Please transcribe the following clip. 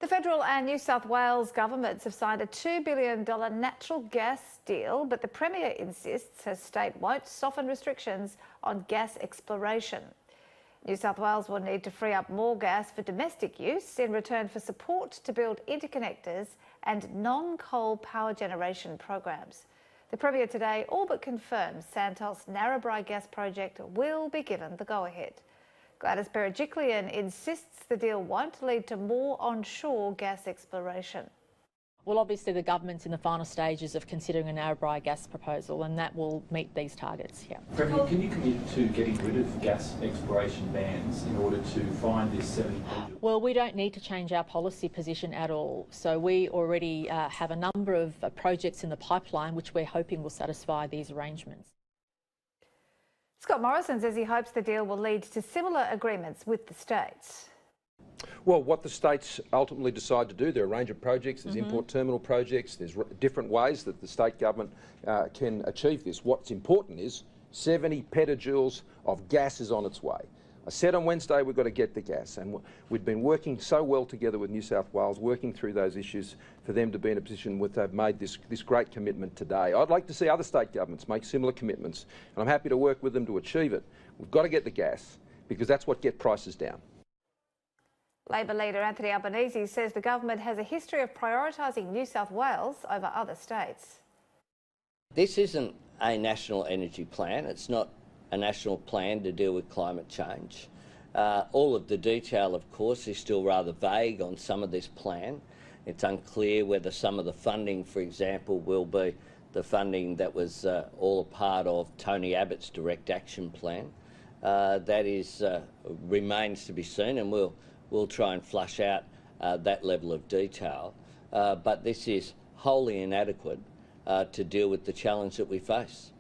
The federal and New South Wales governments have signed a $2 billion natural gas deal, but the Premier insists her state won't soften restrictions on gas exploration. New South Wales will need to free up more gas for domestic use in return for support to build interconnectors and non-coal power generation programs. The Premier today all but confirms Santos Narrabri gas project will be given the go-ahead. Gladys Berejiklian insists the deal won't lead to more onshore gas exploration. Well, obviously the government's in the final stages of considering a Narrabri gas proposal, and that will meet these targets. Yeah. Premier, can you commit to getting rid of gas exploration bans in order to find this 70 billion? Well, we don't need to change our policy position at all. So we already have a number of projects in the pipeline which we're hoping will satisfy these arrangements. Scott Morrison says he hopes the deal will lead to similar agreements with the states. Well, what the states ultimately decide to do, there are a range of projects, there's import terminal projects, there's different ways that the state government can achieve this. What's important is 70 petajoules of gas is on its way. I said on Wednesday we've got to get the gas, and we've been working so well together with New South Wales, working through those issues for them to be in a position where they've made this great commitment today. I'd like to see other state governments make similar commitments, and I'm happy to work with them to achieve it. We've got to get the gas because that's what gets prices down. Labor leader Anthony Albanese says the government has a history of prioritising New South Wales over other states. This isn't a national energy plan. It's not a national plan to deal with climate change. All of the detail, of course, is still rather vague on some of this plan. It's unclear whether some of the funding, for example, will be the funding that was all a part of Tony Abbott's direct action plan. That remains to be seen, and we'll try and flush out that level of detail. But this is wholly inadequate to deal with the challenge that we face.